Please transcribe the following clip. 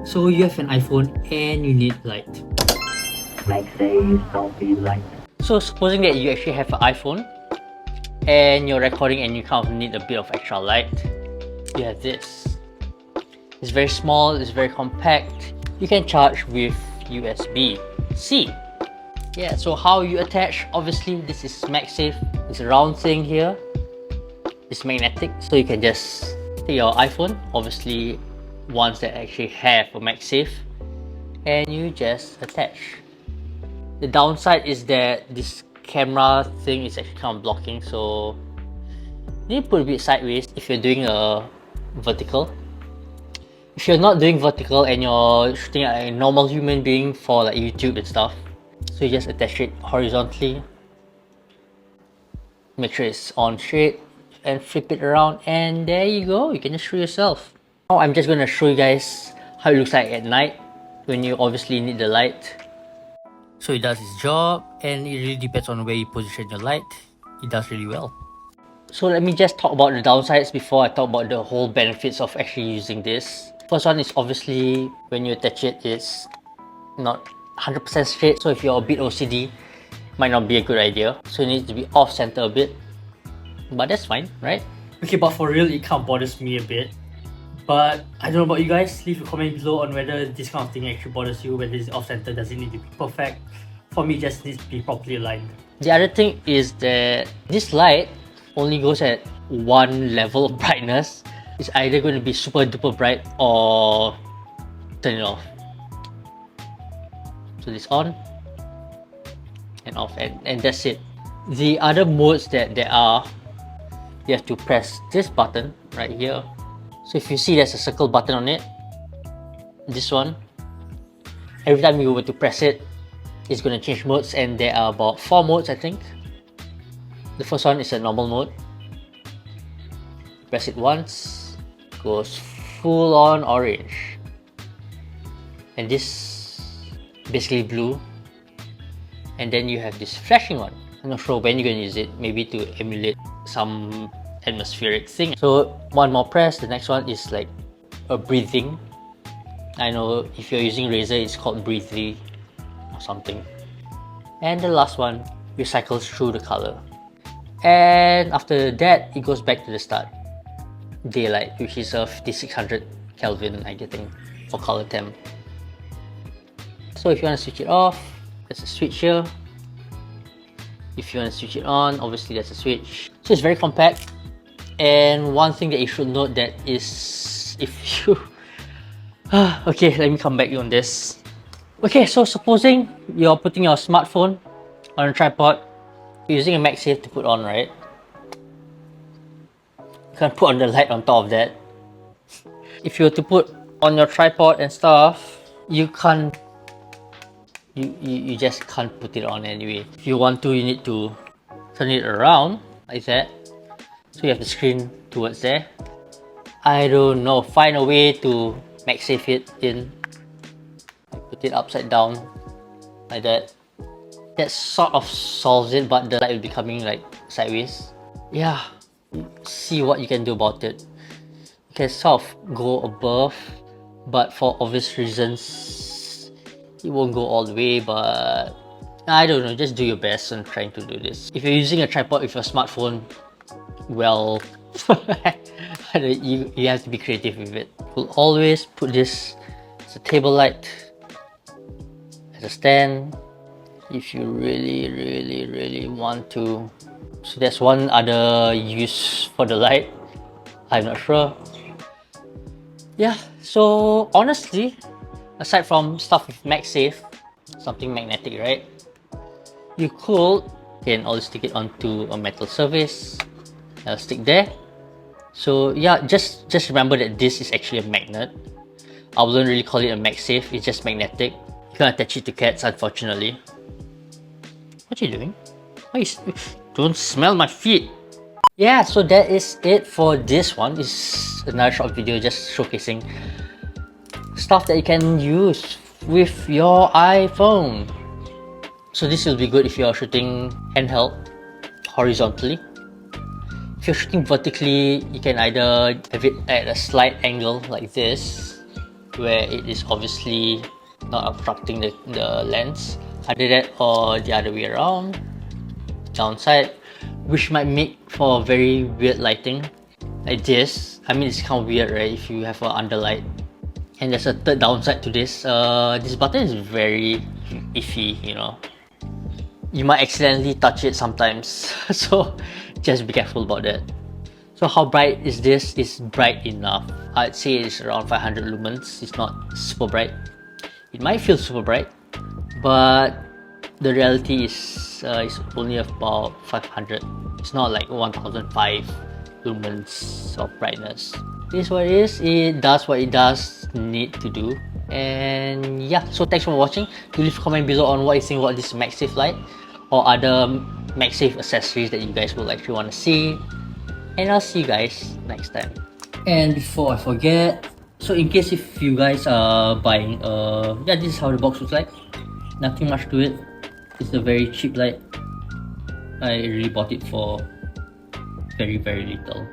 So you have an iPhone and you need light. Magsafe, Selfie Light. So supposing that you actually have an iPhone and you're recording and you kind of need a bit of extra light, you have this. It's very small, it's very compact. You can charge with USB-C. Yeah, so how you attach, obviously this is Magsafe. It's a round thing here. It's magnetic, so you can just take your iPhone, obviously ones that actually have a Magsafe, and you just attach. The downside is that this camera thing is actually kind of blocking, so you need to put a bit sideways if you're doing a vertical. If you're not doing vertical and you're shooting at a normal human being for like YouTube and stuff, so you just attach it horizontally, make sure it's on straight, and flip it around, and there you go, you can just show yourself. Now I'm just gonna show you guys how it looks like at night when you obviously need the light. So it does its job, and it really depends on where you position your light. It does really well. So let me just talk about the downsides before I talk about the whole benefits of actually using this. First one is obviously when you attach it, it's not 100% straight, so if you're a bit OCD, might not be a good idea. So it needs to be off center a bit, but that's fine, right? Okay, but for real, it kind of bothers me a bit. But I don't know about you guys. Leave a comment below on whether this kind of thing actually bothers you, whether it's off center, does it need to be perfect. For me, it just needs to be properly aligned. The other thing is that this light only goes at one level of brightness. It's either going to be super duper bright or turn it off. So this on and off, and that's it. The other modes that there are, you have to press this button right here. So if you see there's a circle button on it, this one, every time you were to press it, it's going to change modes, and there are about 4 modes I think. The first one is a normal mode. Press it once, goes full on orange, and this basically blue. And then you have this flashing one. I'm not sure when you're going to use it, maybe to emulate some atmospheric thing. So one more press, the next one is like a breathing. I know if you're using Razer, it's called breathy or something. And the last one recycles through the color. And after that, it goes back to the start. Daylight, which is a 5600 Kelvin, I think, for color temp. So if you want to switch it off, there's a switch here. If you want to switch it on, obviously there's a switch. So it's very compact. And one thing that you should note that is if you okay, let me come back on this. Okay, so supposing you're putting your smartphone on a tripod, you're using a Magsafe to put on, right? You can't put on the light on top of that. If you were to put on your tripod and stuff, you can't. You just can't put it on anyway. If you want to, you need to turn it around like that. So you have the screen towards there. I don't know, find a way to Magsafe it in. Put it upside down like that. That sort of solves it, but the light will be coming like sideways. Yeah, see what you can do about it. You can sort of go above, but for obvious reasons, it won't go all the way, but I don't know, just do your best on trying to do this. If you're using a tripod with your smartphone, well, you have to be creative with it. We'll always put this as a table light, as a stand, if you really want to. So that's one other use for the light. I'm not sure. Yeah, so honestly, aside from stuff with Magsafe, something magnetic, right? You can always stick it onto a metal surface. I'll stick there. So yeah, just remember that this is actually a magnet. I wouldn't really call it a Magsafe, it's just magnetic. You can't attach it to cats, unfortunately. What are you doing? Don't smell my feet! Yeah, so that is it for this one. It's another short video just showcasing stuff that you can use with your iPhone. So this will be good if you're shooting handheld horizontally. If you're shooting vertically, you can either have it at a slight angle like this, where it is obviously not obstructing the lens. Either that or the other way around, downside, which might make for very weird lighting like this. I mean, it's kind of weird, right, if you have an underlight. And there's a third downside to this. This button is very iffy, you know. You might accidentally touch it sometimes, so just be careful about that. So how bright is this? It's bright enough. I'd say it's around 500 lumens. It's not super bright. It might feel super bright, but the reality is it's only about 500. It's not like 1005 lumens of brightness. It is what it is. It does what it does need to do. And yeah, so thanks for watching. Do leave a comment below on what you think about this Magsafe light or other Magsafe accessories that you guys would actually want to see. And I'll see you guys next time. And before I forget, so in case if you guys are buying, yeah, this is how the box looks like. Nothing much to it. It's a very cheap light. I really bought it for very little.